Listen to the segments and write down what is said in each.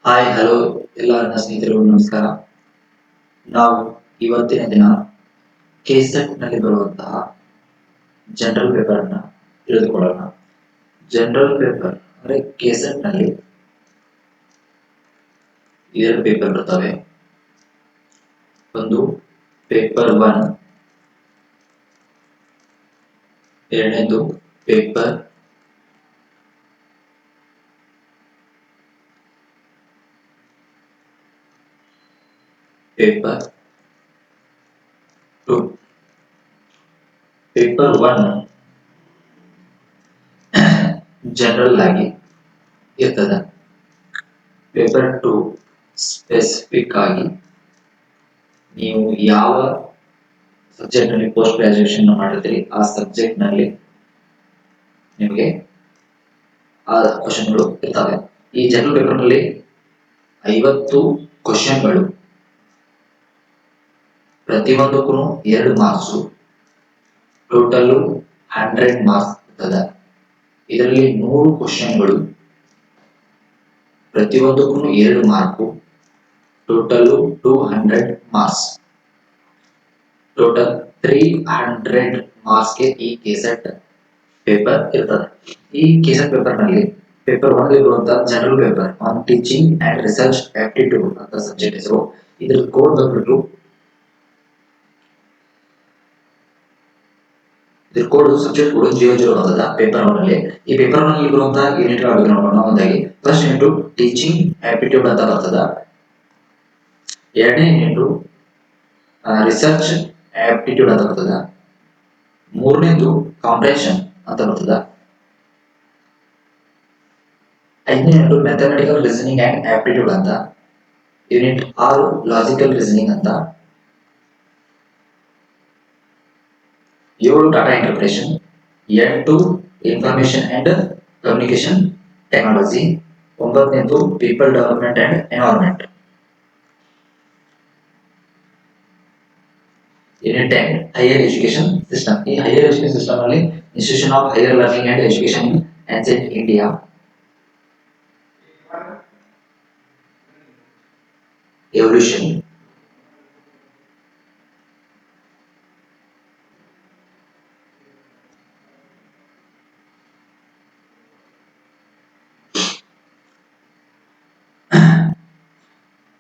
Hi hello ಎಲ್ಲ ನನ್ನ ಸ್ನೇಹಿತರು ನಮಸ್ಕಾರ. ನಾವು ಇವತ್ತಿನ ದಿನ ಕೆಸೆಟ್ ನಲ್ಲಿ ಬರುವಂತಹ ಜನರಲ್ ಪೇಪರ್ ಅನ್ನ ತಿಳಿದುಕೊಳ್ಳೋಣ. ಜನರಲ್ ಪೇಪರ್ ಅಂದ್ರೆ ಕೆಸೆಟ್ ನಲ್ಲಿ ಎರಡು ಪೇಪರ್ ಬರ್ತವೆ. ಒಂದು ಪೇಪರ್ 1, ಎರಡನೇದು ಪೇಪರ್ 2. ಪೇಪರ್ 1 ಜನರಲ್ ಆಗಿ ಇರ್ತದೆ. ಪೇಪರ್ 2 ಸ್ಪೆಸಿಫಿಕ್ ಆಗಿ ನೀವು ಯಾವ ಸಬ್ಜೆಕ್ಟ್ ನಲ್ಲಿ ಪೋಸ್ಟ್ ಗ್ರಾಜುಯೇಷನ್ ಮಾಡಿದ್ರಿ ಆ ಸಬ್ಜೆಕ್ಟ್ ನಲ್ಲಿ ನಿಮಗೆ ಆ ಕ್ವಶನ್ಗಳು ಇರ್ತವೆ. ಈ ಜನರಲ್ ಪೇಪರ್ ನಲ್ಲಿ 50 ಕ್ವಶನ್ಗಳು, ಪ್ರತಿಯೊಂದಕ್ಕೂ 2 ಮಾರ್ಕ್ಸ್, ಟೋಟಲ್ 100 ಮಾರ್ಕ್ಸ್ ಇರ್ತದೆ. ಇದರಲ್ಲಿ 100 ಕ್ವಶನ್ಗಳು, ಪ್ರತಿಯೊಂದಕ್ಕೂ 2 ಮಾರ್ಕು, ಟೋಟಲ್ 200 ಮಾರ್ಕ್ಸ್. ಟೋಟಲ್ 300 ಮಾರ್ಕ್ಸ್ಗೆ ಈ ಕೆಸೆಟ್ ಪೇಪರ್ ಇರ್ತದೆ. ಈ ಕೆಸೆಟ್ ಪೇಪರ್ ನಲ್ಲಿ ಪೇಪರ್ 1 ಇರುವಂತಹ general paper on teaching and research aptitude ಅಂತ ಸಬ್ಜೆಕ್ಟ್ ಹೆಸರು. ಇದ್ರ ಕೋಡ್ ಬಂದ್ಬಿಟ್ಟು ಸಬ್ಜೆಕ್ಟ್ ಕೋಡ್ 00 ಬರ್ತದ ಪೇಪರ್ 1 ನಲ್ಲಿ. ಈ ಪೇಪರ್ 1 ನಲ್ಲಿ ಬರುವಂತಹ ಯೂನಿಟ್ ಗಳ ನೋಡೋಣ. ಒಂದಾಗಿ ಫಸ್ಟ್ ಯೂನಿಟ್ ಟೀಚಿಂಗ್ ಆಪ್ಟಿಟ್ಯೂಡ್ ಅಂತ ಬರ್ತದ. ಎರಡನೇ ಯೂನಿಟ್ ರಿಸರ್ಚ್ ಆಪ್ಟಿಟ್ಯೂಡ್ ಅಂತ ಬರ್ತದ. ಮೂರನೇದು ಕಾಂಪ್ರಿಹೆನ್ಷನ್ ಅಂತ ಬರ್ತದ. ಐದನೇ unit mathematical reasoning and aptitude ಅಂತ. ಯೂನಿಟ್ 6 ಲಾಜಿಕಲ್ ರೀಸನಿಂಗ್ ಅಂತ. 7 data interpretation. 8 information and communication technology. 9ನೇದು people development and environment. Unit 10 higher education system. ಈ ಹೈಯರ್ ಎಜುಕೇಶನ್ ಸಿಸ್ಟಮ್ ಅಲ್ಲಿ institution of higher learning and education in ancient India, evolution,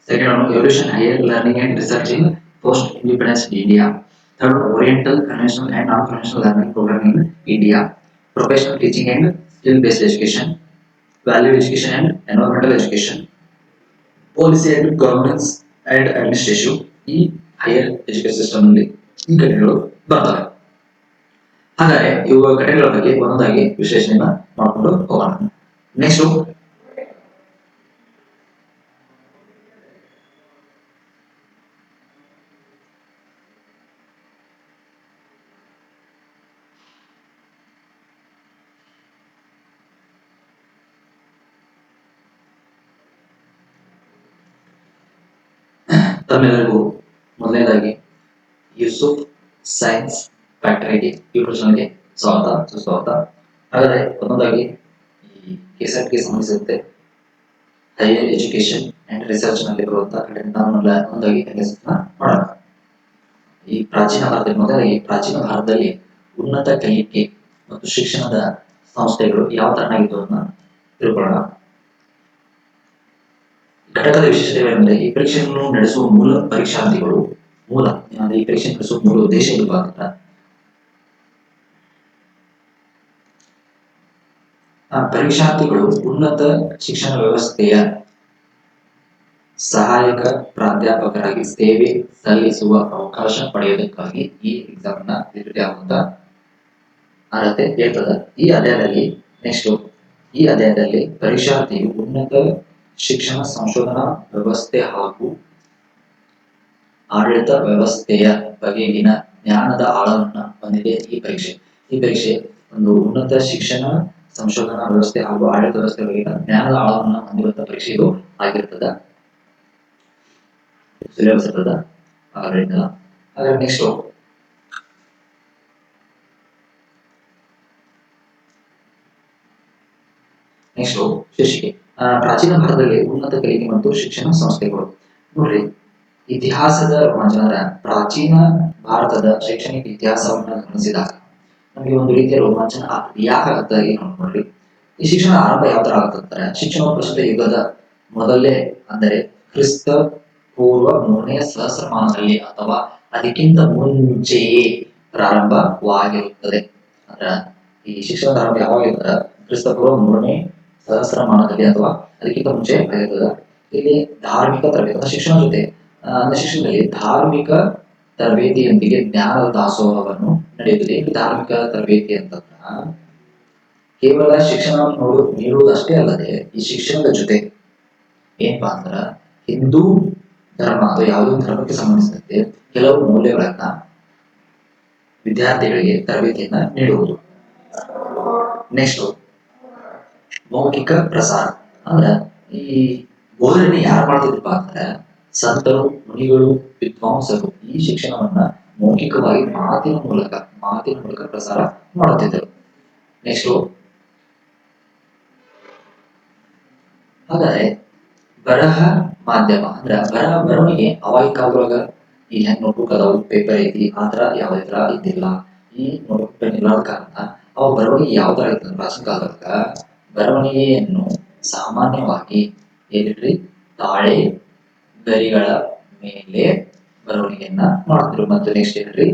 second one evolution higher learning and research in post independence India. Third, oriental conventional and non-conventional learning program in India. Professional teaching and skill based education. Value education and environmental education. Policy and governance and administration. ಈ higher education system ನಲ್ಲಿ ಈ ಘಟನೆಗಳು ಬರ್ತವೆ. ಹಾಗಾದ್ರೆ ಇವುಗಳ ಘಟನೆಗಳ ಬಗ್ಗೆ ಒಂದೊಂದಾಗಿ ವಿಶ್ಲೇಷಣೆಯನ್ನ ಮಾಡಿಕೊಂಡು ಹೋಗೋಣ. ನೆಕ್ಸ್ಟ್ ತಮ್ಮೆಲ್ಲರಿಗೂ ಮೊದಲನೇದಾಗಿ ಯೂಸುಫ್ ಸೈನ್ಸ್ ಫ್ಯಾಕ್ಟರಿಗೆ ಯೂಟ್ಯೂಬ್ ಚಾನಲ್ಗೆ ಸ್ವಾಗತ ಸುಸ್ವಾಗತ. ಹಾಗಾದ್ರೆ ಒಂದೊಂದಾಗಿ ಈ ಕೆಸೆಟ್ಗೆ ಸಂಬಂಧಿಸಿದಂತೆ ಹೈಯರ್ ಎಜುಕೇಶನ್ ಅಂಡ್ ರಿಸರ್ಚ್ ನಲ್ಲಿ ಬರುವಂತಹ ಒಂದಾಗಿ ಮಾಡೋಣ. ಈ ಪ್ರಾಚೀನ ಭಾರತದಲ್ಲಿ ಉನ್ನತ ಕಲಿಕೆ ಮತ್ತು ಶಿಕ್ಷಣದ ಸಂಸ್ಥೆಗಳು ಯಾವ ತರನಾಗಿದ್ದು ಅದನ್ನ ತಿಳ್ಕೊಳ್ಳೋಣ. ಘಟಕದ ವಿಶೇಷತೆಗಳೆಂದರೆ ಈ ಪರೀಕ್ಷೆಯನ್ನು ನಡೆಸುವ ಮೂಲ ಪರೀಕ್ಷಾರ್ಥಿಗಳು ಈ ಪರೀಕ್ಷೆ ನಡೆಸುವ ಮೂಲ ಉದ್ದೇಶ ಇರಬಾರ್ದ. ಪರೀಕ್ಷಾರ್ಥಿಗಳು ಉನ್ನತ ಶಿಕ್ಷಣ ವ್ಯವಸ್ಥೆಯ ಸಹಾಯಕ ಪ್ರಾಧ್ಯಾಪಕರಾಗಿ ಸೇವೆ ಸಲ್ಲಿಸುವ ಅವಕಾಶ ಪಡೆಯುವುದಕ್ಕಾಗಿ ಈ ಎಕ್ಸಾಮ್ ನ ಆಗುವಂತ ಅರ್ಹತೆ ಇರ್ತದೆ. ಈ ಅಧ್ಯಾಯದಲ್ಲಿ ಪರೀಕ್ಷಾರ್ಥಿಯು ಉನ್ನತ ಶಿಕ್ಷಣ ಸಂಶೋಧನಾ ವ್ಯವಸ್ಥೆ ಹಾಗೂ ಆಡಳಿತ ವ್ಯವಸ್ಥೆಯ ಬಗೆಗಿನ ಜ್ಞಾನದ ಆಳವನ್ನ ಹೊಂದಿದೆ. ಈ ಪರೀಕ್ಷೆ ಒಂದು ಉನ್ನತ ಶಿಕ್ಷಣ ಸಂಶೋಧನಾ ವ್ಯವಸ್ಥೆ ಹಾಗೂ ಆಡಳಿತ ವ್ಯವಸ್ಥೆ ಬಗೆಗಿನ ಜ್ಞಾನದ ಆಳವನ್ನ ಹೊಂದಿರುವಂತಹ ಪರೀಕ್ಷೆ ಇದು ಆಗಿರ್ತದ. ಸಿಲೆಬಸ್ ಇರ್ತದ. ಹಾಗಾದ್ರೆ ನೆಕ್ಸ್ಟ್ ಶೀರ್ಷಿಕೆ ಪ್ರಾಚೀನ ಭಾರತದಲ್ಲಿ ಉನ್ನತ ಕಲಿಕೆ ಮತ್ತು ಶಿಕ್ಷಣ ಸಂಸ್ಥೆಗಳು. ನೋಡ್ರಿ, ಇತಿಹಾಸದ ರೋಮಾಂಚನ ಪ್ರಾಚೀನ ಭಾರತದ ಶೈಕ್ಷಣಿಕ ಇತಿಹಾಸವನ್ನ ಗಮನಿಸಿದಾಗ ನಮಗೆ ಒಂದು ರೀತಿಯ ರೋಮಾಂಚನ ಯಾಕಾಗುತ್ತೆ ಏನು ನೋಡ್ರಿ. ಈ ಶಿಕ್ಷಣ ಆರಂಭ ಯಾವ ತರ ಆಗುತ್ತಂದ್ರೆ, ಶಿಕ್ಷಣ ಪ್ರಸ್ತುತ ಯುಗದ ಮೊದಲೇ ಅಂದರೆ ಕ್ರಿಸ್ತ ಪೂರ್ವ 3ನೇ ಸಹಸ್ರಮಾನದಲ್ಲಿ ಅಥವಾ ಅದಕ್ಕಿಂತ ಮುಂಚೆಯೇ ಪ್ರಾರಂಭವಾಗಿರುತ್ತದೆ. ಅಂದ್ರ ಈ ಶಿಕ್ಷಣದ ಆರಂಭ ಯಾವಾಗಿರ್ತದ, ಕ್ರಿಸ್ತ ಪೂರ್ವ 3ನೇ ಸಹಸ್ರಮಾನದಲ್ಲಿ ಅಥವಾ ಅದಕ್ಕಿಂತ ಮುಂಚೆ ಆಗಿರ್ತದ. ಇಲ್ಲಿ ಧಾರ್ಮಿಕ ತರಬೇತಿ ಶಿಕ್ಷಣ ಜೊತೆ ಅಂದ್ರೆ ಶಿಕ್ಷಣದಲ್ಲಿ ಧಾರ್ಮಿಕ ತರಬೇತಿಯೊಂದಿಗೆ ಜ್ಞಾನದ ದಾಸೋಹವನ್ನು ನಡೆಯುತ್ತದೆ. ಇಲ್ಲಿ ಧಾರ್ಮಿಕ ತರಬೇತಿ ಅಂತಂದ್ರ ಕೇವಲ ಶಿಕ್ಷಣ ನೀಡುವುದಷ್ಟೇ ಅಲ್ಲದೆ ಈ ಶಿಕ್ಷಣದ ಜೊತೆ ಏನಪ್ಪಾ ಅಂದ್ರ ಹಿಂದೂ ಧರ್ಮ ಅಥವಾ ಯಾವುದೇ ಧರ್ಮಕ್ಕೆ ಸಂಬಂಧಿಸಿದಂತೆ ಕೆಲವು ಮೌಲ್ಯಗಳನ್ನ ವಿದ್ಯಾರ್ಥಿಗಳಿಗೆ ತರಬೇತಿಯನ್ನ ನೀಡುವುದು. ನೆಕ್ಸ್ಟ್ ಮೌಖಿಕ ಪ್ರಸಾರ ಅಂದ್ರ ಈ ಬೋಧನೆ ಯಾರು ಮಾಡ್ತಿದ್ರಪ್ಪ ಅಂದ್ರೆ ಸಂತರು, ಮುನಿಗಳು, ವಿದ್ವಾಂಸರು ಈ ಶಿಕ್ಷಣವನ್ನ ಮೌಖಿಕವಾಗಿ ಮಾತಿನ ಮೂಲಕ ಪ್ರಸಾರ ಮಾಡುತ್ತಿದ್ದರು. ನೆಕ್ಸ್ಟ್ ಹಾಗಾದ್ರೆ ಬರಹ ಮಾಧ್ಯಮ ಅಂದ್ರ ಬರವಣಿಗೆ ಅವಾಗಿನ ಕಾಲದೊಳಗ ಈ ಹೆಂಗ್ ನೋಟ್ಬುಕ್ ಅದಾವು, ಪೇಪರ್ ಐತಿ, ಆತರ ಯಾವುದೇ ತರ ಇದ್ದಿಲ್ಲ. ಈ ನೋಟ್ಬುಕ್ ಪೆನ್ ಇಲ್ಲದ ಕಾರಣ ಅವ ಬರವಣಿಗೆ ಯಾವ ತರ ಇರ್ತದೆ ಪ್ರಾಚೀನ ಕಾಲದೊಳಗ ಬರವಣಿಗೆಯನ್ನು ಸಾಮಾನ್ಯವಾಗಿ ಏನಿಲ್ರಿ ತಾಳೆ ಗರಿಗಳ ಮೇಲೆ ಬರವಣಿಗೆಯನ್ನ ಮಾಡ್ತಿದ್ರು. ಮತ್ತು ನೆಕ್ಸ್ಟ್ ಏನ್ರಿ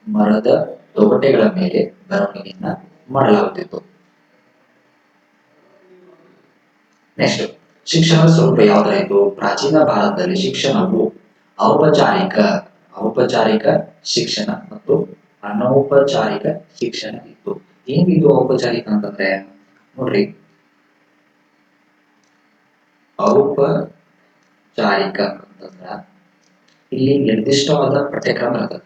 ಮರದ ತೊಗಟೆಗಳ ಮೇಲೆ ಬರವಣಿಗೆಯನ್ನ ಮಾಡಲಾಗುತ್ತಿತ್ತು. ನೆಕ್ಸ್ಟ್ ಶಿಕ್ಷಣದ ಸ್ವರೂಪ ಯಾವ ತರ ಇತ್ತು. ಪ್ರಾಚೀನ ಭಾರತದಲ್ಲಿ ಶಿಕ್ಷಣವು ಔಪಚಾರಿಕ ಶಿಕ್ಷಣ ಮತ್ತು ಅನೌಪಚಾರಿಕ ಶಿಕ್ಷಣ ಇತ್ತು. ಏನಿದು ಔಪಚಾರಿಕ ಅಂತಂದ್ರೆ ನೋಡ್ರಿ, ಔಪಚಾರಿಕ ಅಂತಂದ್ರ ಇಲ್ಲಿ ನಿರ್ದಿಷ್ಟವಾದ ಪಠ್ಯಕ್ರಮ ಇರ್ತದೆ.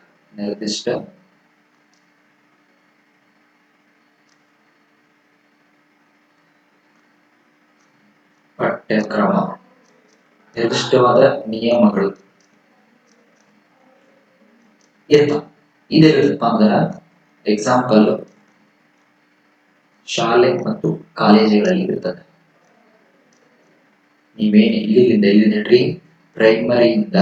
ನಿರ್ದಿಷ್ಟವಾದ ನಿಯಮಗಳು ಇದೇನಪ್ಪ ಅಂದ್ರ ಎಕ್ಸಾಂಪಲ್ ಶಾಲೆ ಮತ್ತು ಕಾಲೇಜುಗಳಲ್ಲಿ ಇರ್ತದೆ. ನೀವೇನು ಇಲ್ಲಿಂದ ಹೇಳ್ರಿ ಪ್ರೈಮರಿಯಿಂದ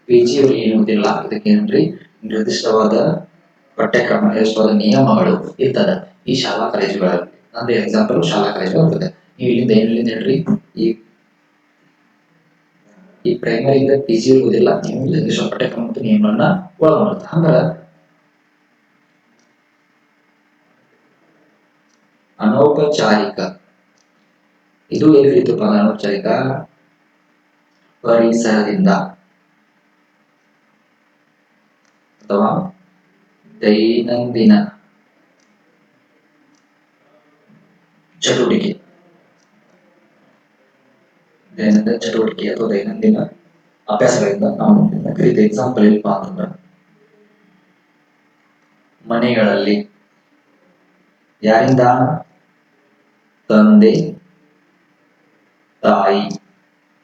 PG ಏನು ಗೊತ್ತಿಲ್ಲ, ಇದಕ್ಕೇನ್ರಿ ನಿರ್ದಿಷ್ಟವಾದ ಪಠ್ಯಕ್ರಮ, ನಿರ್ದಿಷ್ಟವಾದ ನಿಯಮಗಳು ಇರ್ತದೆ ಈ ಶಾಲಾ ಕಾಲೇಜುಗಳಲ್ಲಿ. ಅಂದ್ರೆ ಎಕ್ಸಾಂಪಲ್ ಶಾಲಾ ಕಾಲೇಜುಗಳು ಇರ್ತದೆ. ನೀವು ಇಲ್ಲಿಂದ ಹೇಳ್ರಿ ಈ ಪ್ರೈಮರಿಯಿಂದ PG ಇರುವುದಿಲ್ಲ, ನೀವು ನಿರ್ದಿಷ್ಟ ಪಠ್ಯಕ್ರಮ ಮತ್ತು ನಿಯಮಗಳನ್ನ ಒಳಗೊಂಡಿರ್ತ. ಹಂಗ ಅನೌಪಚಾರಿಕ ಇದು ಎಲ್ಲಿರ್ತಪ್ಪ, ಅನೌಪಚಾರಿಕ ಪರಿಸರದಿಂದ ಅಥವಾ ದೈನಂದಿನ ಚಟುವಟಿಕೆ ಅಥವಾ ದೈನಂದಿನ ಅಭ್ಯಾಸಗಳಿಂದ ನಾವು ಕರೀತೀವಿ. ಎಕ್ಸಾಂಪಲ್ ಏನಪ್ಪ ಅಂತಂದ್ರೆ ಮನೆಗಳಲ್ಲಿ ಯಾರಿಂದ ತಂದೆ ತಾಯಿ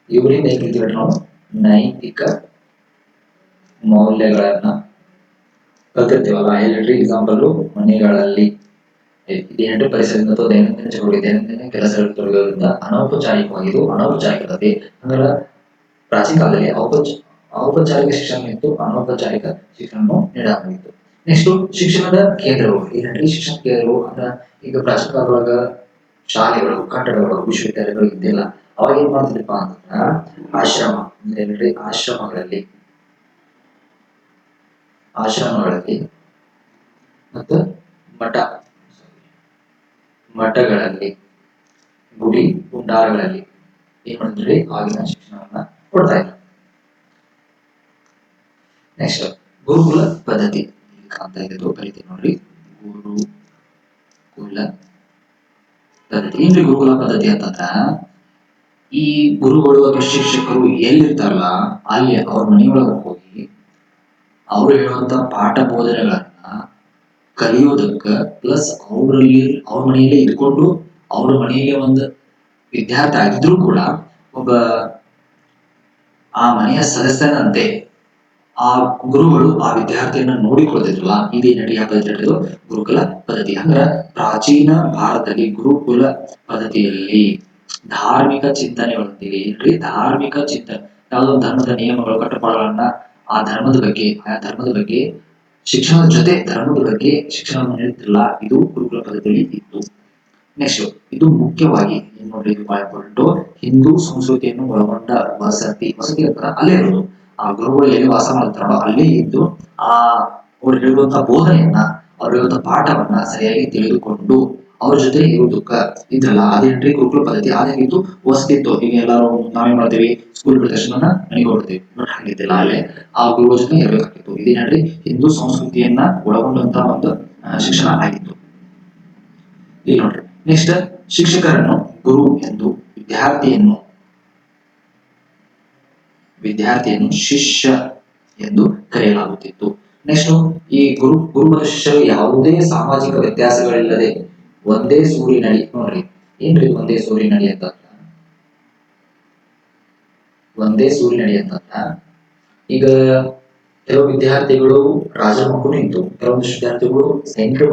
ಇವರಿಂದ ಏನ್ ಕರಿತೀವಿ ನಾವು ನೈತಿಕ ಮೌಲ್ಯಗಳನ್ನ ಕಲ್ತಿರ್ತೀವಲ್ಲ. ಹೇಳ್ರಿ ಎಕ್ಸಾಂಪಲ್ ಮನೆಗಳಲ್ಲಿ ಇದೇನು ಪರಿಸರದಿಂದ ಅಥವಾ ದೈನಂದಿನ ಚಟುವಟಿಕೆ ದೈನಂದಿನ ಕೆಲಸಗಳು ತೊಡಗೋದ್ರಿಂದ ಅನೌಪಚಾರಿಕವಾಗಿದ್ದು ಅನೌಪಚಾರಿಕತೆ. ಅಂದ್ರೆ ಪ್ರಾಚೀನ ಕಾಲದಲ್ಲಿ ಔಪಚಾರಿಕ ಶಿಕ್ಷಣ ಇತ್ತು, ಅನೌಪಚಾರಿಕ ಶಿಕ್ಷಣ ನೀಡಲಾಗಿತ್ತು. ನೆಕ್ಸ್ಟ್ ಶಿಕ್ಷಣದ ಕೇಂದ್ರಗಳು. ಏನಂದ್ರೆ ಶಿಕ್ಷಣ ಕೇಂದ್ರಗಳು ಅಂದ್ರ ಈಗ ಪ್ರಾಚೀನ ಕಾಲದೊಳಗ ಶಾಲೆಗಳು, ಕಟ್ಟಡಗಳು, ವಿಶ್ವವಿದ್ಯಾಲಯಗಳು ಇದ್ದಿಲ್ಲ. ಅವಾಗ ಏನ್ ಮಾಡ್ತಿದ್ರಪ್ಪ ಅಂತಂದ್ರ ಆಶ್ರಮ ಅಂದ್ರೆ ಆಶ್ರಮಗಳಲ್ಲಿ ಮತ್ತು ಮಠಗಳಲ್ಲಿ, ಗುಡಿ ಗುಂಡಾರಗಳಲ್ಲಿ ಏನ್ ಮಾಡಿದ್ರಿ ಆಗಿನ ಶಿಕ್ಷಣವನ್ನ ಕೊಡ್ತಾ ಇದ್ರು. ನೆಕ್ಸ್ಟ್ ಗುರುಕುಲ ಪದ್ಧತಿ ಕಾಣ್ತಾ ಇದ್ದು ಕರಿತೀವಿ ನೋಡ್ರಿ, ಗುರುಕುಲ ಪದ್ಧತಿ. ಏನ್ರಿ ಗುರುಕುಲ ಪದ್ಧತಿ ಅಂತಂದ್ರ ಈ ಗುರುಗಳು ಅಥವಾ ಶಿಕ್ಷಕರು ಎಲ್ಲಿರ್ತಾರಲ್ಲ ಅಲ್ಲಿ ಅವ್ರ ಮನೆಯೊಳಗೆ ಹೋಗಿ ಅವ್ರು ಹೇಳುವಂತ ಪಾಠ ಬೋಧನೆಗಳನ್ನ ಕಲಿಯೋದಕ್ಕ ಪ್ಲಸ್ ಅವ್ರ ಮನೆಯಲ್ಲೇ ಇದ್ಕೊಂಡು ಅವ್ರ ಮನೆಗೆ ಒಂದು ವಿದ್ಯಾರ್ಥಿ ಆಗಿದ್ರು ಕೂಡ ಒಬ್ಬ ಆ ಮನೆಯ ಸದಸ್ಯನಂತೆ ಆ ಗುರುಗಳು ಆ ವಿದ್ಯಾರ್ಥಿಯನ್ನ ನೋಡಿಕೊಳ್ತಿದ್ರಲ್ಲ, ಇದೇನ್ ನಡಿ ಯಾವ ಪದ್ಧತಿ ಹೇಳಿದ್ರು? ಗುರುಕುಲ ಪದ್ಧತಿ. ಅಂದ್ರ ಪ್ರಾಚೀನ ಭಾರತದಲ್ಲಿ ಗುರುಕುಲ ಪದ್ಧತಿಯಲ್ಲಿ ಧಾರ್ಮಿಕ ಚಿಂತನೆಗಳೊಂದಿಗೆ ಏನ್ರಿ ಧಾರ್ಮಿಕ ಚಿಂತನೆ, ಯಾವುದೋ ಧರ್ಮದ ನಿಯಮಗಳು ಕಟ್ಟುಪಾಡುಗಳನ್ನ ಆ ಧರ್ಮದ ಬಗ್ಗೆ ಶಿಕ್ಷಣದ ಜೊತೆ ಧರ್ಮದ ಬಗ್ಗೆ ಶಿಕ್ಷಣವನ್ನು ನೀಡುತ್ತಿಲ್ಲ, ಇದು ಗುರುಕುಲ ಪದ್ಧತಿಯಲ್ಲಿ ಇತ್ತು. ನೆಕ್ಸ್ಟ್ ಇದು ಮುಖ್ಯವಾಗಿ ಏನ್ ನೋಡ್ರಿ, ಇದು ಬಹಳ ಇಂಪಾರ್ಟೆಂಟ್. ಹಿಂದೂ ಸಂಸ್ಕೃತಿಯನ್ನು ಒಳಗೊಂಡ ವಸತಿ ಇರ್ತಾರ ಅಲ್ಲೇ ಇರೋದು, ಆ ಗುರುಗಳು ಎಲ್ಲಿ ವಾಸ ಮಾಡ್ತಾರೋ ಅಲ್ಲೇ ಇದ್ದು ಆ ಅವ್ರು ಹೇಳುವಂತ ಬೋಧನೆಯನ್ನ, ಅವ್ರು ಹೇಳುವಂತ ಪಾಠವನ್ನ ಸರಿಯಾಗಿ ತಿಳಿದುಕೊಂಡು ಅವ್ರ ಜೊತೆ ಇರೋದಕ್ಕ ಇದ್ರಲ್ಲ ಅದೇನ್ರಿ ಗುರುಕುಲ ಪದ್ಧತಿ. ಅದೇನಿತ್ತು? ವಸತಿ ಇತ್ತು. ಈಗ ಎಲ್ಲಾರು ನಾವೇನ್ ಮಾಡ್ತೀವಿ, ಸ್ಕೂಲ್ ಬಿಟ್ಟ ತಕ್ಷಣ ಮನೆಗೆ ಹೋಗ್ತೀವಿ, ಬಟ್ ಹಾಗಿದ್ದಿಲ್ಲ, ಅಲ್ಲೇ ಆ ಗುರುಗಳ ಜೊತೆ ಇರಬೇಕಾಗಿತ್ತು. ಇದೇನ್ರಿ ಹಿಂದೂ ಸಂಸ್ಕೃತಿಯನ್ನ ಒಳಗೊಂಡಂತ ಒಂದು ಶಿಕ್ಷಣ ಆಗಿತ್ತು. ಈಗ ನೋಡ್ರಿ ನೆಕ್ಸ್ಟ್, ಶಿಕ್ಷಕರನ್ನು ಗುರು ಎಂದು ವಿದ್ಯಾರ್ಥಿಯನ್ನು ಶಿಷ್ಯ ಎಂದು ಕರೆಯಲಾಗುತ್ತಿತ್ತು. ನೆಕ್ಸ್ಟ್ ಈ ಗುರು ಮತ್ತು ಶಿಷ್ಯರು ಯಾವುದೇ ಸಾಮಾಜಿಕ ವ್ಯತ್ಯಾಸಗಳಿಲ್ಲದೆ ಒಂದೇ ಸೂರಿನಡಿ, ನೋಡ್ರಿ ಏನ್ರಿ ಒಂದೇ ಸೂರಿನಡಿ ಅಂತಂದ್ರ, ಈಗ ಕೆಲವು ವಿದ್ಯಾರ್ಥಿಗಳು ರಾಜರ ಮಕ್ಕಳು ಇದ್ದು, ಕೆಲವೊಂದಿಷ್ಟು ವಿದ್ಯಾರ್ಥಿಗಳು ಸೈನಿಕರ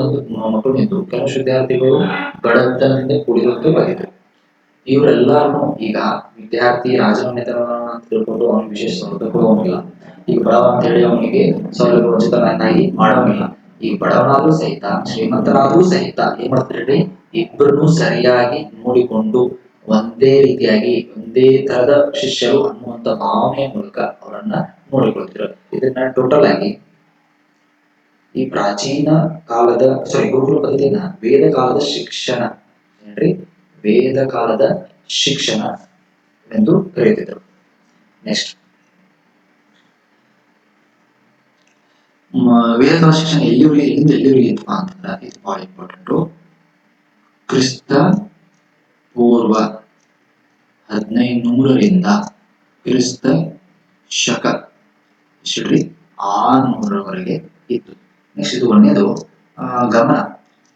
ಮಕ್ಕಳು ಇದ್ದು, ಕೆಲವೊಂದಿಷ್ಟು ವಿದ್ಯಾರ್ಥಿಗಳು ಬಡತನದಿಂದ ಕೂಡಿರುವಂತವಾಗಿದ್ರು. ಇವರೆಲ್ಲಾರು ಈಗ ವಿದ್ಯಾರ್ಥಿ ರಾಜಮನೆತನ ತಿಳ್ಕೊಂಡು ಅವನಿಗೆ ವಿಶೇಷ ಸೌಲಭ್ಯ ಕೊಡುವಂಗಿಲ್ಲ. ಈಗ ಬಡವ ಅಂತ ಹೇಳಿ ಅವನಿಗೆ ಸೌಲಭ್ಯ ವಂಚಿತನಾಗಿ ಮಾಡೋಂಗಿಲ್ಲ. ಈಗ ಬಡವನಾದ್ರೂ ಸಹಿತ ಶ್ರೀಮಂತನಾದ್ರೂ ಸಹಿತ ಏನ್ ಮಾಡ್ತಾರೆ, ಇಬ್ಬರನ್ನು ಸರಿಯಾಗಿ ನೋಡಿಕೊಂಡು ಒಂದೇ ರೀತಿಯಾಗಿ ಒಂದೇ ತರದ ಶಿಷ್ಯರು ಅನ್ನುವಂತ ಭಾವನೆಯ ಮೂಲಕ ಅವರನ್ನ ನೋಡಿಕೊಳ್ತಿದ್ರು. ಇದನ್ನ ಟೋಟಲ್ ಆಗಿ ಈ ಪ್ರಾಚೀನ ಕಾಲದ ಗುರುಕುಲ ಪದ್ಧತಿನ ವೇದ ಕಾಲದ ಶಿಕ್ಷಣ ಏನ್ರಿ, ವೇದ ಕಾಲದ ಶಿಕ್ಷಣ ಎಂದು ಕರೆಯುತ್ತಿದ್ದರು. ನೆಕ್ಸ್ಟ್ ವೇದ ಕಾಲದ ಶಿಕ್ಷಣ ಎಲ್ಲಿವರೆಗೆ ಇತ್ತು ಅಂತಂದ್ರೆ, ಇದು ಬಹಳ ಇಂಪಾರ್ಟೆಂಟ್. ಕ್ರಿಸ್ತ ಪೂರ್ವ 1500ರಿಂದ ಕ್ರಿಸ್ತ ಶಕ 600ರವರೆಗೆ ಇತ್ತು. ನೆಕ್ಸ್ಟ್ ಇದು ಒಂದೇದು ಗಮನ,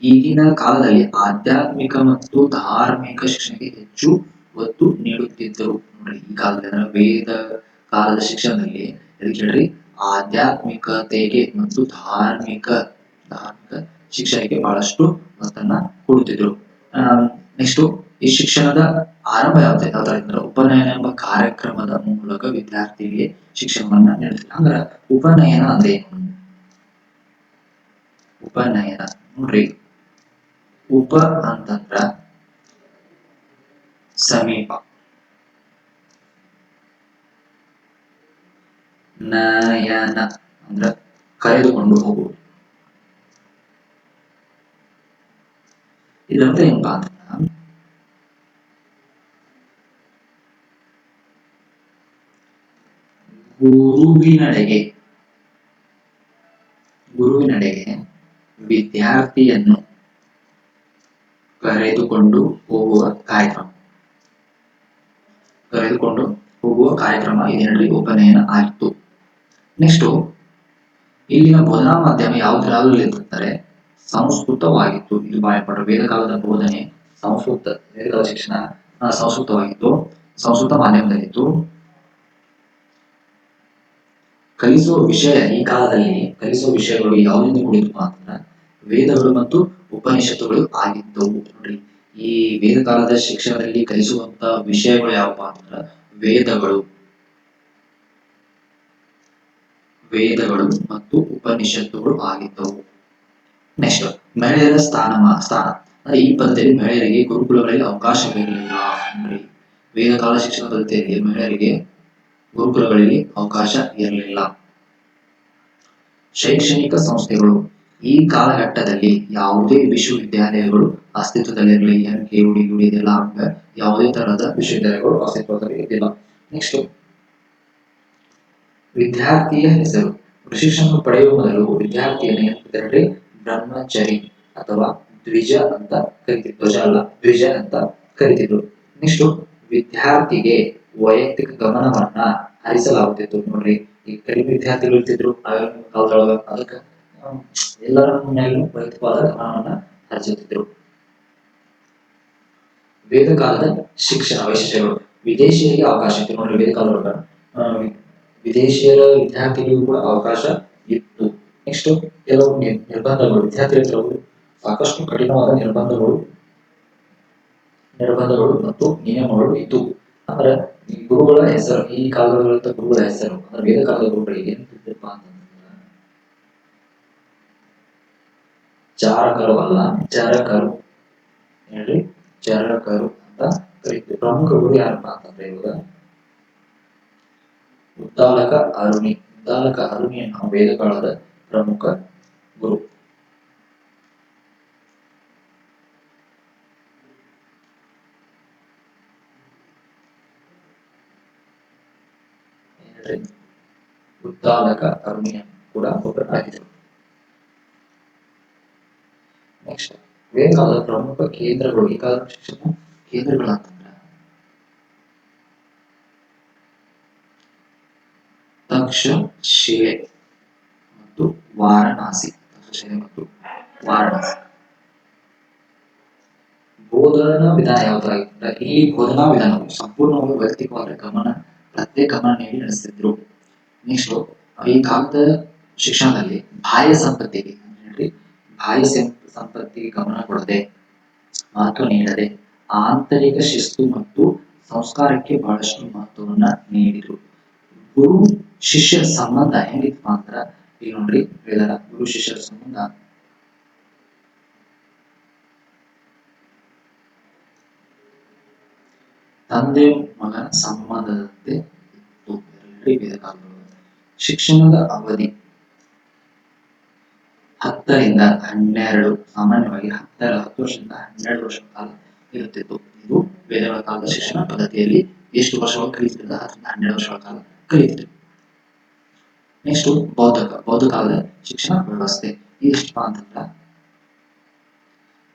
ಈಗಿನ ಕಾಲದಲ್ಲಿ ಆಧ್ಯಾತ್ಮಿಕ ಮತ್ತು ಧಾರ್ಮಿಕ ಶಿಕ್ಷಣಕ್ಕೆ ಹೆಚ್ಚು ಒತ್ತು ನೀಡುತ್ತಿದ್ದರು. ನೋಡ್ರಿ ಈ ಕಾಲದಲ್ಲಿ ವೇದ ಕಾಲದ ಶಿಕ್ಷಣದಲ್ಲಿ ಎದಕ್ಕೆ ಹೇಳ್ರಿ, ಆಧ್ಯಾತ್ಮಿಕತೆಗೆ ಮತ್ತು ಧಾರ್ಮಿಕ ಶಿಕ್ಷಣಕ್ಕೆ ಬಹಳಷ್ಟು ಒತ್ತನ್ನ ಕೊಡುತ್ತಿದ್ರು. ನೆಕ್ಸ್ಟ್ ಈ ಶಿಕ್ಷಣದ ಆರಂಭ ಯಾವ್ದಾದ್ರೆ ಉಪನಯನ ಎಂಬ ಕಾರ್ಯಕ್ರಮದ ಮೂಲಕ ವಿದ್ಯಾರ್ಥಿಗೆ ಶಿಕ್ಷಣವನ್ನ ನೀಡುತ್ತಿದ್ರು. ಅಂದ್ರ ಉಪನಯನ ಅಂದ್ರೆ ಏನು? ಉಪನಯನ ನೋಡ್ರಿ, ಉಪ ಅಂತಂದ್ರ ಸಮೀಪ, ನಯನ ಅಂದ್ರ ಕರೆದುಕೊಂಡು ಹೋಗುವುದು. ಇದಂತ ಏನಪ್ಪಾ ಅಂತ, ಗುರುವಿನಡೆಗೆ ವಿದ್ಯಾರ್ಥಿಯನ್ನು ಕರೆದುಕೊಂಡು ಹೋಗುವ ಕಾರ್ಯಕ್ರಮ ಇದೇನ್ರಿ ಉಪನಯನ ಆಗಿತ್ತು. ನೆಕ್ಸ್ಟ್ ಇಲ್ಲಿನ ಬೋಧನಾ ಮಾಧ್ಯಮ ಯಾವ್ದ್ರಲ್ಲಿ ಇರ್ತಾರೆ, ಸಂಸ್ಕೃತವಾಗಿತ್ತು. ಇದು ಬಾಯಪಟ್ಟ ವೇದ ಕಾಲದ ಬೋಧನೆ ಸಂಸ್ಕೃತ, ವೇದ ಕಾಲದ ಶಿಕ್ಷಣ ಸಂಸ್ಕೃತವಾಗಿತ್ತು, ಸಂಸ್ಕೃತ ಮಾಧ್ಯಮದಲ್ಲಿತ್ತು. ಕಲಿಸುವ ವಿಷಯ, ಈ ಕಾಲದಲ್ಲಿ ಕಲಿಸುವ ವಿಷಯಗಳು ಯಾವುದರಿಂದ ಕೂಡಿದ್ವು ಅಂತಂದ್ರೆ ವೇದಗಳು ಮತ್ತು ಉಪನಿಷತ್ತುಗಳು ಆಗಿದ್ದವು. ನೋಡ್ರಿ ಈ ವೇದ ಕಾಲದ ಶಿಕ್ಷಣದಲ್ಲಿ ಕಲಿಸುವಂತ ವಿಷಯಗಳು ಯಾವಪ್ಪ ಅಂತಂದ್ರೆ ವೇದಗಳು ಮತ್ತು ಉಪನಿಷತ್ತುಗಳು ಆಗಿದ್ದವು. ನೆಕ್ಸ್ಟ್ ಮಹಿಳೆಯರ ಸ್ಥಾನ, ಈ ಪದ್ಧತಿಯಲ್ಲಿ ಮಹಿಳೆಯರಿಗೆ ಗುರುಕುಲಗಳಲ್ಲಿ ಅವಕಾಶವಿರಲಿಲ್ಲ. ಅಂದ್ರೆ ವೇದ ಕಾಲ ಶಿಕ್ಷಣ ಪದ್ಧತಿಯಲ್ಲಿ ಮಹಿಳೆಯರಿಗೆ ಗುರುಕುಲಗಳಲ್ಲಿ ಅವಕಾಶ ಇರಲಿಲ್ಲ. ಶೈಕ್ಷಣಿಕ ಸಂಸ್ಥೆಗಳು, ಈ ಕಾಲಘಟ್ಟದಲ್ಲಿ ಯಾವುದೇ ವಿಶ್ವವಿದ್ಯಾಲಯಗಳು ಅಸ್ತಿತ್ವದಲ್ಲಿರಲಿ. KUD ಇದೆಲ್ಲ ಯಾವುದೇ ತರಹದ ವಿಶ್ವವಿದ್ಯಾಲಯಗಳು ಅಸ್ತಿತ್ವದಲ್ಲಿ ಇದ್ದಿಲ್ಲ. ನೆಕ್ಸ್ಟ್ ವಿದ್ಯಾರ್ಥಿಯ ಹೆಸರು, ಶಿಕ್ಷಣ ಪಡೆಯುವ ಮೊದಲು ವಿದ್ಯಾರ್ಥಿಯನ್ನು ಏನ್ರಿ ಬ್ರಹ್ಮಚರಿ ಅಥವಾ ದ್ವಿಜ ಅಂತ ಕರಿತಿದ್ರು. ನೆಕ್ಸ್ಟ್ ವಿದ್ಯಾರ್ಥಿಗೆ ವೈಯಕ್ತಿಕ ಗಮನವನ್ನ ಹರಿಸಲಾಗುತ್ತಿತ್ತು. ನೋಡ್ರಿ ಈ ಕಡಿಮೆ ವಿದ್ಯಾರ್ಥಿಗಳು ಇರ್ತಿದ್ರು ಕಾಲದೊಳಗ, ಅದಕ್ಕೆ ಎಲ್ಲರ ಮೇಲೂ ವೈಯಕ್ತಿಕವಾದ ಗಮನವನ್ನ ಹರಿಸುತ್ತಿದ್ರು. ವೇದ ಕಾಲದ ಶಿಕ್ಷಣ ವೈಶಿಷ್ಟ್ಯಗಳು, ವಿದೇಶಿಯರಿಗೆ ಅವಕಾಶ ಇತ್ತು. ನೋಡ್ರಿ ವೇದ ಕಾಲದೊಳಗ ವಿದೇಶಿಯರ ವಿದ್ಯಾರ್ಥಿಗಳಿಗೂ ಕೂಡ ಅವಕಾಶ ಇತ್ತು. ನೆಕ್ಸ್ಟ್ ಕೆಲವು ನಿರ್ಬಂಧಗಳು, ವಿದ್ಯಾರ್ಥಿಗಳು ಸಾಕಷ್ಟು ಕಠಿಣವಾದ ನಿರ್ಬಂಧಗಳು ಮತ್ತು ನಿಯಮಗಳು ಇತ್ತು. ಅಂದ್ರೆ ಈ ಗುರುಗಳ ಹೆಸರು, ಈ ಕಾಲದಲ್ಲಿರುವಂತ ಗುರುಗಳ ಹೆಸರು ಅಂದ್ರೆ ವೇದ ಕಾಲದ ಗುರುಗಳಿಗೆ ಏನಿತ್ತಪ್ಪ ಅಂತಂದ್ರೆ ಚಾರಕರು ಅಲ್ಲ, ಚರಕರು ಹೇಳಿ, ಚರಕರು ಅಂತ ಕರೀತೀವಿ. ಪ್ರಮುಖ ಗುರು ಯಾರಪ್ಪ ಅಂತಂದ್ರೆ ಇವಾಗ ಉದ್ದಾಲಕ ಅರುಣಿ. ಉದ್ದಾಲಕ ಅರುಣಿ ಅನ್ನೋ ವೇದ ಕಾಲದ ಪ್ರಮುಖ ಗುರು. ಉದ್ದಾಲಕ ಅರುಣಿ ಕೂಡ ಒಬ್ಬರಾಗಿದ್ದರು. ನೆಕ್ಸ್ಟ್ ವೇದ ಕಾಲದ ಪ್ರಮುಖ ಕೇಂದ್ರಗಳು, ಈ ಕಾಲದ ಶಿಕ್ಷಣ ಕೇಂದ್ರಗಳು ಅಂತಂದ್ರೆ ತಕ್ಷಶಿಲೆ ಮತ್ತು ವಾರಣಾಸಿ. ತಕ್ಷಶಿಲೆ ಮತ್ತು ವಾರಣಾಸಿ. ಬೋಧನಾ ವಿಧಾನ ಯಾವ್ದಾಗಿದ್ರೆ ಈ ಬೋಧನಾ ವಿಧಾನವು ಸಂಪೂರ್ಣವಾಗಿ ವೈಯಕ್ತಿಕವಾದ ಪ್ರತ್ಯೇಕ ಗಮನ ನೀಡಿ ನಡೆಸ್ತಿದ್ರು. ನೆಕ್ಸ್ಟ್ ಈ ಕಾಲದ ಶಿಕ್ಷಣದಲ್ಲಿ ಬಾಹ್ಯ ಸಂಪತ್ತಿಗೆ ಬಾಹ್ಯ ಸಂಪತ್ತಿಗೆ ಗಮನ ಕೊಡದೆ, ಮಹತ್ವ ನೀಡದೆ ಆಂತರಿಕ ಶಿಸ್ತು ಮತ್ತು ಸಂಸ್ಕಾರಕ್ಕೆ ಬಹಳಷ್ಟು ಮಹತ್ವವನ್ನ ನೀಡಿದ್ರು. ಗುರು ಶಿಷ್ಯರ ಸಂಬಂಧ ಹೆಂಗಿತ್ತು ಅಂದ್ರ ಈಗ ನೋಡ್ರಿ, ಗುರು ಶಿಷ್ಯರ ಸಂಬಂಧ ತಂದೆ ಮಗನ ಸಂಬಂಧದಂತೆ ಇತ್ತು. ಶಿಕ್ಷಣದ ಅವಧಿ 10ರಿಂದ 12, ಸಾಮಾನ್ಯವಾಗಿ 10 ವರ್ಷದಿಂದ 12 ವರ್ಷಗಳ ಕಾಲ ಇರುತ್ತಿತ್ತು. ಇದು ವೇದಗಳ ಕಾಲದ ಶಿಕ್ಷಣ ಪದ್ಧತಿಯಲ್ಲಿ ಎಷ್ಟು ವರ್ಷಗಳು ಕಲಿತಿದ್ರು? 10ರಿಂದ 12 ವರ್ಷಗಳ ಕಾಲ ಕಲಿತಿದ್ರು. ನೆಕ್ಸ್ಟ್ ಬೌದ್ಧ ಕಾಲದ ಶಿಕ್ಷಣ ವ್ಯವಸ್ಥೆ ಎಷ್ಟಪ್ಪ ಅಂತಂದ್ರ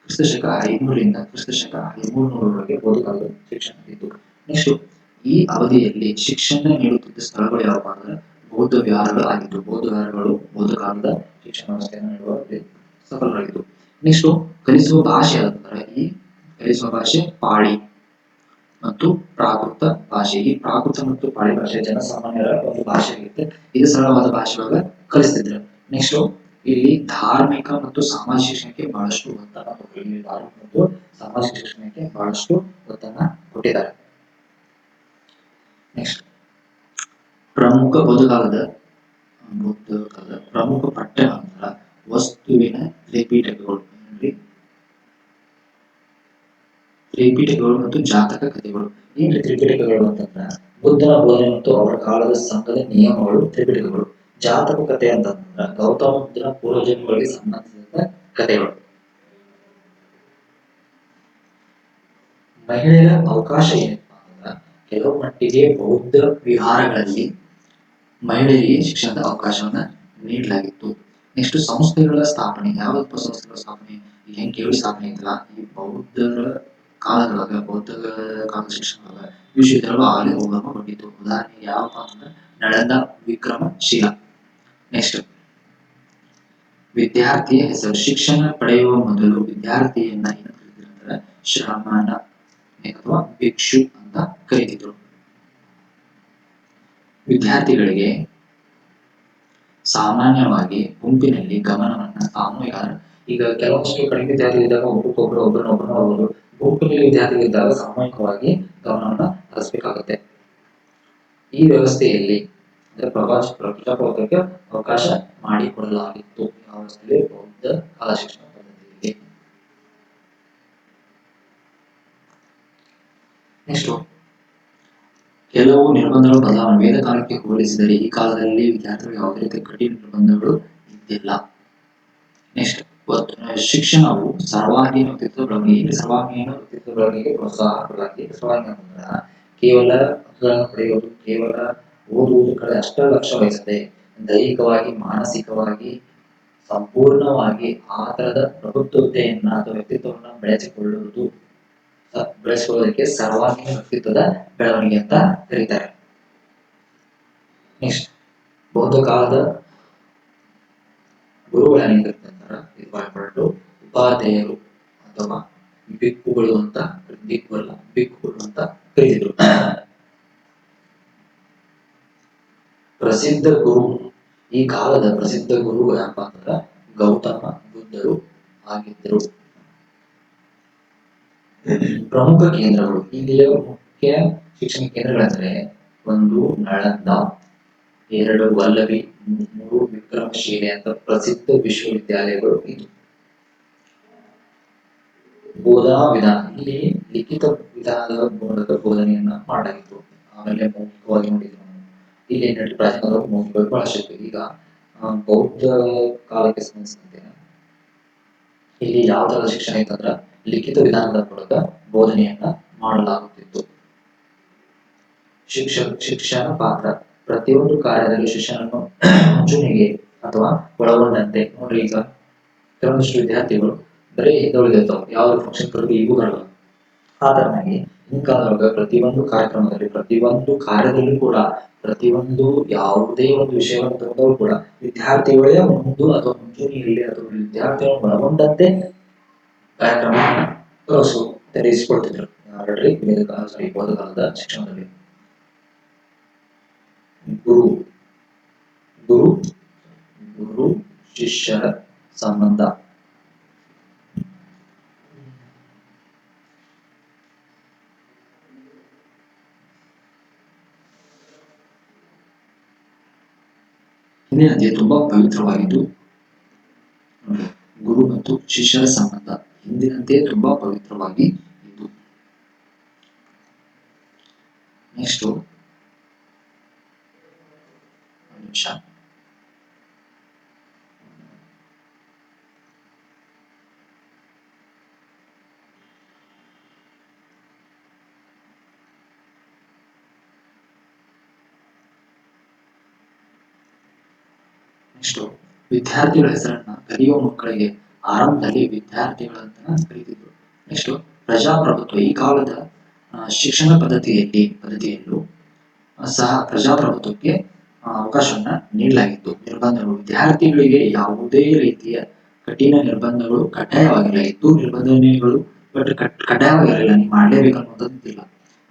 ಕ್ರಿಸ್ತಶಕ 500ರಿಂದ ಕ್ರಿಸ್ತಶಕ 1300ರವರೆಗೆ ಬೌದ್ಧ ಕಾಲದ ಶಿಕ್ಷಣ ಇತ್ತು. ನೆಕ್ಸ್ಟ್ ಈ ಅವಧಿಯಲ್ಲಿ ಶಿಕ್ಷಣ ನೀಡುತ್ತಿದ್ದ ಸ್ಥಳಗಳು ಯಾವಪ್ಪ ಅಂದ್ರೆ ಬೌದ್ಧ ವಿಹಾರಗಳು ಆಗಿದ್ದು. ಬೌದ್ಧ ವಿಹಾರಗಳು ಬೌದ್ಧ ಕಾಲದ ಶಿಕ್ಷಣ ವ್ಯವಸ್ಥೆಯನ್ನು ನೀಡುವಲ್ಲಿ ಸಫಲರಾಗಿದ್ದು. ನೆಕ್ಸ್ಟ್ ಕಲಿಸುವ ಭಾಷೆ ಅಂತಂದ್ರೆ ಈ ಕಲಿಸುವ ಭಾಷೆ ಪಾಳಿ ಮತ್ತು ಪ್ರಾಕೃತ ಭಾಷೆ. ಈ ಪ್ರಾಕೃತ ಮತ್ತು ಪಾಳಿ ಭಾಷೆ ಜನಸಾಮಾನ್ಯರ ಒಂದು ಭಾಷೆ ಆಗಿರುತ್ತೆ. ಇದು ಸರಳವಾದ ಭಾಷೆ ಒಳಗ ಕಲಿಸ್ತಿದ್ರು. ನೆಕ್ಸ್ಟ್ ಇಲ್ಲಿ ಧಾರ್ಮಿಕ ಮತ್ತು ಸಾಮಾಜಿಕ ಶಿಕ್ಷಣಕ್ಕೆ ಬಹಳಷ್ಟು ಒತ್ತನ್ನ ಕೊಟ್ಟಿದ್ದಾರೆ. ಧಾರ್ಮಿಕ ಮತ್ತು ಸಾಮಾಜಿಕ ಶಿಕ್ಷಣಕ್ಕೆ ಬಹಳಷ್ಟು ಒತ್ತನ್ನ ಕೊಟ್ಟಿದ್ದಾರೆ. ನೆಕ್ಸ್ಟ್ ಬೌದ್ಧ ಕಾಲದ ಪ್ರಮುಖ ಪಠ್ಯ ಅಂದ್ರ ವಸ್ತುವಿನ ತ್ರಿಪಿಟಕಗಳು ಮತ್ತು ಜಾತಕ ಕಥೆಗಳು. ಏನ್ರಿ ತ್ರಿಪಿಟಕಗಳು ಅಂತಂದ್ರ ಬುದ್ಧನ ಬೋಧನೆ ಮತ್ತು ಅವರ ಕಾಲದ ಸಂಘದ ನಿಯಮಗಳು ತ್ರಿಪಿಟಕಗಳು. ಜಾತಕ ಕಥೆ ಅಂತಂದ್ರ ಗೌತಮ ಬುದ್ಧನ ಪೂರ್ವಜನ್ಮಗಳಿಗೆ ಸಂಬಂಧಿಸಿದ ಕಥೆಗಳು. ಮಹಿಳೆಯರ ಅವಕಾಶ ಏನಪ್ಪಾ ಅಂತಂದ್ರ ಕೆಲವು ಮಟ್ಟಿಗೆ ಬೌದ್ಧ ವಿಹಾರಗಳಲ್ಲಿ ಮಹಿಳೆಯರಿಗೆ ಶಿಕ್ಷಣದ ಅವಕಾಶವನ್ನ ನೀಡಲಾಗಿತ್ತು. ನೆಕ್ಸ್ಟ್ ಸಂಸ್ಥೆಗಳ ಸ್ಥಾಪನೆ. ಯಾವ ಸಂಸ್ಥೆಗಳ ಸ್ಥಾಪನೆ? ಹೆಂಗೆ ಕೇಳಿ ಸ್ಥಾಪನೆ ಇತ್ತಲ್ಲ, ಈ ಬೌದ್ಧ ಕಾಲದ ಶಿಕ್ಷಣದೊಳಗ ವಿಶ್ವವಿದ್ಯಾಲಯಗಳು ಆಗಲೇ ಉಗಮಗೊಂಡಿತ್ತು. ಉದಾಹರಣೆಗೆ ಯಾವಪ್ಪ ಅಂದ್ರೆ ನಳಂದ, ವಿಕ್ರಮಶಿಲಾ. ನೆಕ್ಸ್ಟ್ ವಿದ್ಯಾರ್ಥಿಯ ಹೆಸರು. ಶಿಕ್ಷಣ ಪಡೆಯುವ ಮೊದಲು ವಿದ್ಯಾರ್ಥಿಯನ್ನ ಏನು ಕರೀತಿದ್ರು? ಶ್ರಮಣ ಅಥವಾ ಭಿಕ್ಷು ಅಂತ ಕರೀತಿದ್ರು. ವಿದ್ಯಾರ್ಥಿಗಳಿಗೆ ಸಾಮಾನ್ಯವಾಗಿ ಗುಂಪಿನಲ್ಲಿ ಗಮನವನ್ನ ಸಾಮೂಹಿಕ, ಈಗ ಕೆಲವಷ್ಟು ಕಡಿಮೆ ವಿದ್ಯಾರ್ಥಿಗಳಿದ್ದಾಗ ಒಬ್ಬರೊಬ್ಬರು ನೋಡಬಹುದು. ಗುಂಪಿನಲ್ಲಿ ವಿದ್ಯಾರ್ಥಿಗಳಿದ್ದಾಗ ಸಾಮೂಹಿಕವಾಗಿ ಗಮನವನ್ನ ಹರಿಸಬೇಕಾಗುತ್ತೆ. ಈ ವ್ಯವಸ್ಥೆಯಲ್ಲಿ ಅಂದ್ರೆ ಪ್ರಜಾಪ್ರಭುತ್ವಕ್ಕೆ ಅವಕಾಶ ಮಾಡಿಕೊಡಲಾಗಿತ್ತು. ವ್ಯವಸ್ಥೆಯಲ್ಲಿ ಬೌದ್ಧ ಕಾಲ ಶಿಕ್ಷಣ ಪದ್ಧತಿಯಲ್ಲಿ. ನೆಕ್ಸ್ಟ್ ಕೆಲವು ನಿರ್ಬಂಧಗಳು ಬದಲಾವಣೆ. ವೇದ ಕಾಲಕ್ಕೆ ಹೋಲಿಸಿದರೆ ಈ ಕಾಲದಲ್ಲಿ ವಿದ್ಯಾರ್ಥಿಗಳು ಯಾವುದೇ ರೀತಿಯ ಕಠಿಣ ನಿರ್ಬಂಧಗಳು ಇದ್ದಿಲ್ಲ. ನೆಕ್ಸ್ಟ್ ಶಿಕ್ಷಣವು ಸರ್ವಾಂಗೀಣ ವ್ಯಕ್ತಿತ್ವ ಬೆಳವಣಿಗೆ. ಸರ್ವಾಂಗೀಣ ವ್ಯಕ್ತಿತ್ವ ಬೆಳವಣಿಗೆಗೆ ಪ್ರೋತ್ಸಾಹ ಕೊಡಲಾಗಿದೆ. ಸರ್ವಾಂಗೀಣ ಅಂತಂದ್ರೆ ಕೇವಲ ಪಡೆಯುವುದು, ಕೇವಲ ಓದುವುದು ಕಡೆ ಅಷ್ಟೇ ಲಕ್ಷ್ಯ ವಹಿಸದೆ ದೈಹಿಕವಾಗಿ, ಮಾನಸಿಕವಾಗಿ ಸಂಪೂರ್ಣವಾಗಿ ಆ ತರದ ಪ್ರಬುದ್ಧತೆಯನ್ನ ಅಥವಾ ವ್ಯಕ್ತಿತ್ವವನ್ನ ಬೆಳೆಸಿಕೊಳ್ಳೋದಕ್ಕೆ ಸರ್ವಾಂಗೀಣ ವ್ಯಕ್ತಿತ್ವದ ಬೆಳವಣಿಗೆ ಅಂತ ಕರೀತಾರೆ. ನೆಕ್ಸ್ಟ್ ಬೌದ್ಧ ಕಾಲದ ಗುರುಗಳೇನಿರ್ತಾರೆ ಉಪಾಧ್ಯಾಯರು ಅಥವಾ ಭಿಕ್ಕುಗಳು ಅಂತ ಕರೀತಿದ್ರು. ಪ್ರಸಿದ್ಧ ಗುರು, ಈ ಕಾಲದ ಪ್ರಸಿದ್ಧ ಗುರು ಯಾರಪ್ಪ ಅಂತಂದ್ರ ಗೌತಮ ಬುದ್ಧರು ಆಗಿದ್ದರು. ಪ್ರಮುಖ ಕೇಂದ್ರಗಳು, ಇಲ್ಲಿಯ ಮುಖ್ಯ ಶಿಕ್ಷಣ ಕೇಂದ್ರಗಳೆಂದರೆ 1 ನಳಂದ, 2 ವಲ್ಲಭಿ, 3 ವಿಕ್ರಮಶಿಲೆ ಅಂತ ಪ್ರಸಿದ್ಧ ವಿಶ್ವವಿದ್ಯಾಲಯಗಳು ಇದು. ಬೋಧನಾ ವಿಧಾನ, ಇಲ್ಲಿ ಲಿಖಿತ ವಿಧಾನದ ಮೂಲಕ ಬೋಧನೆಯನ್ನ ಮಾಡಲಾಗಿತ್ತು. ಆಮೇಲೆ ಮೌಖಿಕವಾಗಿ ನೋಡಿದ್ರು ನಾವು. ಇಲ್ಲಿ ಏನ್ ಪ್ರಾಚೀನರು ಮೌಖಿಕವಾಗಿ ಬಳಸಿದ್ರು. ಈಗ ಬೌದ್ಧ ಕಾಲಕ್ಕೆ ಸಂಬಂಧಿಸಿದಂತೆ ಇಲ್ಲಿ ಯಾವ ತರದ ಶಿಕ್ಷಣ ಇತ್ತಂದ್ರ ಲಿಖಿತ ವಿಧಾನದ ಮೂಲಕ ಬೋಧನೆಯನ್ನ ಮಾಡಲಾಗುತ್ತಿತ್ತು. ಶಿಕ್ಷಣ ಪಾತ್ರ, ಪ್ರತಿಯೊಂದು ಕಾರ್ಯದಲ್ಲಿ ಶಿಕ್ಷಣವನ್ನು ಮುಂಚೂಣಿಗೆ ಅಥವಾ ಒಳಗೊಂಡಂತೆ. ನೋಡ್ರಿ, ಈಗ ಕೆಲವೊಂದಿಷ್ಟು ವಿದ್ಯಾರ್ಥಿಗಳು ಬರೀ ಹಿಂದುಳಿದಿರ್ತಾವ, ಯಾವ್ದು ಫಂಕ್ಷನ್ ಕರೆದು ಈಗೂ ಬರಲ್ಲ. ಆ ತರನಾಗಿ ಈ ಕಾಲದೊಳಗ ಪ್ರತಿಯೊಂದು ಕಾರ್ಯಕ್ರಮದಲ್ಲಿ, ಪ್ರತಿಯೊಂದು ಕಾರ್ಯದಲ್ಲೂ ಕೂಡ, ಪ್ರತಿಯೊಂದು ಯಾವುದೇ ಒಂದು ವಿಷಯವನ್ನು ತಗೊಂಡವರು ಕೂಡ ವಿದ್ಯಾರ್ಥಿಗಳೇ ಒಂದು ಅಥವಾ ಮುಂಚೂಣಿಯಲ್ಲಿ ಅಥವಾ ವಿದ್ಯಾರ್ಥಿಗಳನ್ನು ಒಳಗೊಂಡಂತೆ ಕಾರ್ಯಕ್ರಮವನ್ನು ತಿಳಿಸಿಕೊಡ್ತಿದ್ರು. ಆಲ್ರೆಡಿ ಬೋಧಕಾಲದ ಶಿಕ್ಷಣದಲ್ಲಿ ಗುರು ಗುರು ಗುರು ಶಿಷ್ಯರ ಸಂಬಂಧ. ಹಿಂದಿನಂತೆ ತುಂಬಾ ಪವಿತ್ರವಾಗಿದ್ದು, ಗುರು ಮತ್ತು ಶಿಷ್ಯರ ಸಂಬಂಧ ಹಿಂದಿನಂತೆ ತುಂಬಾ ಪವಿತ್ರವಾಗಿ ಇದ್ದು. ನೆಕ್ಸ್ಟ್ ನಿಮಿಷ, ನೆಕ್ಸ್ಟ್ ವಿದ್ಯಾರ್ಥಿಗಳ ಹೆಸರನ್ನ ಕಲಿಯುವ ಮಕ್ಕಳಿಗೆ ಆರಂಭದಲ್ಲಿ ವಿದ್ಯಾರ್ಥಿಗಳಂತ ಕರೀತಿದ್ರು. ನೆಕ್ಸ್ಟ್ ಪ್ರಜಾಪ್ರಭುತ್ವ, ಈ ಕಾಲದ ಶಿಕ್ಷಣ ಪದ್ಧತಿಯಲ್ಲೂ ಸಹ ಪ್ರಜಾಪ್ರಭುತ್ವಕ್ಕೆ ಅವಕಾಶವನ್ನ ನೀಡಲಾಗಿತ್ತು. ನಿರ್ಬಂಧಗಳು, ವಿದ್ಯಾರ್ಥಿಗಳಿಗೆ ಯಾವುದೇ ರೀತಿಯ ಕಠಿಣ ನಿರ್ಬಂಧಗಳು ಕಡ್ಡಾಯವಾಗಿಲ್ಲ. ಇದ್ದು ನಿರ್ಬಂಧಗಳು ಬಟ್ ಕಡ್ಡಾಯವಾಗಿರಲಿಲ್ಲ, ನೀವು ಮಾಡಲೇಬೇಕನ್ನುವಂಥದ್ದಿಲ್ಲ.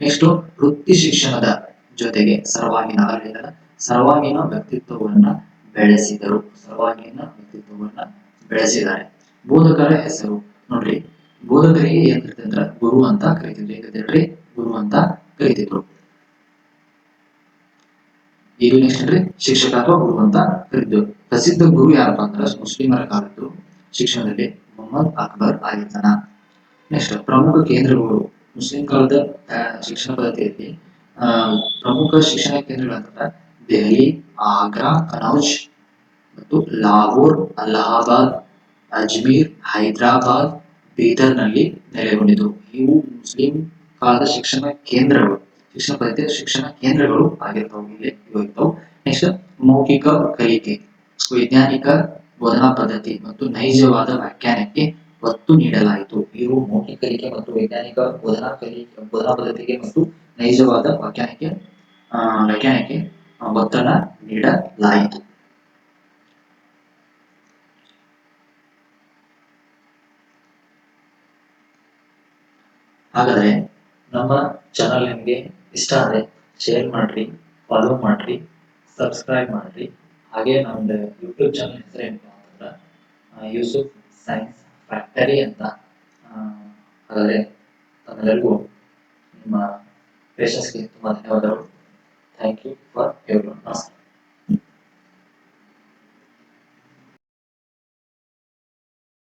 ನೆಕ್ಸ್ಟ್ ವೃತ್ತಿ ಶಿಕ್ಷಣದ ಜೊತೆಗೆ ಸರ್ವಾಂಗೀಣ ವ್ಯಕ್ತಿತ್ವವನ್ನ ಬೆಳೆಸಿದ್ದಾರೆ. ಬೋಧಕರ ಹೆಸರು ನೋಡ್ರಿ, ಬೋಧಕರಿಗೆ ಏನ್ ಕರಿತಿದ್ರ ಗುರು ಅಂತ ಕರಿತಿದ್ರು. ಗುರು ಅಂತ ಕರಿತಿದ್ರು. ಈಗ ನೆಕ್ಸ್ಟ್ ಅಂದ್ರೆ ಶಿಕ್ಷಕ ಅಥವಾ ಗುರು ಅಂತ ಕರೀತಿದ್ರು. ಪ್ರಸಿದ್ಧ ಗುರು ಯಾರಪ್ಪ ಅಂದ್ರೆ ಮುಸ್ಲಿಮರ ಕಾಲದ್ದು ಶಿಕ್ಷಣದಲ್ಲಿ ಮೊಹಮ್ಮದ್ ಅಕ್ಬರ್ ಆಗಿರ್ತಾನ. ನೆಕ್ಸ್ಟ್ ಪ್ರಮುಖ ಕೇಂದ್ರಗಳು, ಮುಸ್ಲಿಂ ಕಾಲದ ಶಿಕ್ಷಣ ಪದ್ಧತಿಯಲ್ಲಿ ಪ್ರಮುಖ ಶಿಕ್ಷಣ ಕೇಂದ್ರಗಳಂತ ದೆಹಲಿ, ಆಗ್ರಾ, ಕನೌಜ್ ಮತ್ತು ಲಾಹೋರ್, ಅಲಹಾಬಾದ್, ಅಜ್ಮೀರ್, ಹೈದರಾಬಾದ್, ಬೀದರ್ನಲ್ಲಿ ನೆಲೆಗೊಂಡಿತು. ಇವು ಮುಸ್ಲಿಂ ಕಾಲದ ಶಿಕ್ಷಣ ಪದ್ಧತಿಯ ಶಿಕ್ಷಣ ಕೇಂದ್ರಗಳು ಆಗಿರ್ತಾವ. ಇಲ್ಲಿ ಇರ್ತಾವ. ನೆಕ್ಸ್ಟ್ ಮೌಖಿಕ ಕಲಿಕೆ, ವೈಜ್ಞಾನಿಕ ಬೋಧನಾ ಪದ್ಧತಿ ಮತ್ತು ನೈಜವಾದ ವ್ಯಾಖ್ಯಾನಕ್ಕೆ ಒತ್ತು ನೀಡಲಾಯಿತು. ಇವು ಮೌಖಿಕ ಕಲಿಕೆ ಮತ್ತು ವೈಜ್ಞಾನಿಕ ಬೋಧನಾ ಪದ್ಧತಿಗೆ ಮತ್ತು ನೈಜವಾದ ವ್ಯಾಖ್ಯಾನಕ್ಕೆ ಒತ್ತನ್ನ ನೀಡಲಾಯಿತು. ಹಾಗಾದ್ರೆ ನಮ್ಮ ಚಾನಲ್ ನಿಮಗೆ ಇಷ್ಟ ಆದರೆ ಶೇರ್ ಮಾಡ್ರಿ, ಫಾಲೋ ಮಾಡ್ರಿ, ಸಬ್ಸ್ಕ್ರೈಬ್ ಮಾಡ್ರಿ. ಹಾಗೆ ನಮ್ದು ಯೂಟ್ಯೂಬ್ ಚಾನಲ್ ಹೆಸರು ಏನಪ್ಪ ಅಂತಂದ್ರೆ ಯೂಸುಫ್ ಸೈನ್ಸ್ ಫ್ಯಾಕ್ಟರಿ ಅಂತ. ಹಾಗಾದ್ರೆ ತಮ್ಮೆಲ್ಲರಿಗೂ ನಿಮ್ಮ ಪೇಷನ್ಸ್ಗೆ ತುಂಬ ಧನ್ಯವಾದಗಳು. Thank you for everyone. ನಮಸ್ಕಾರ.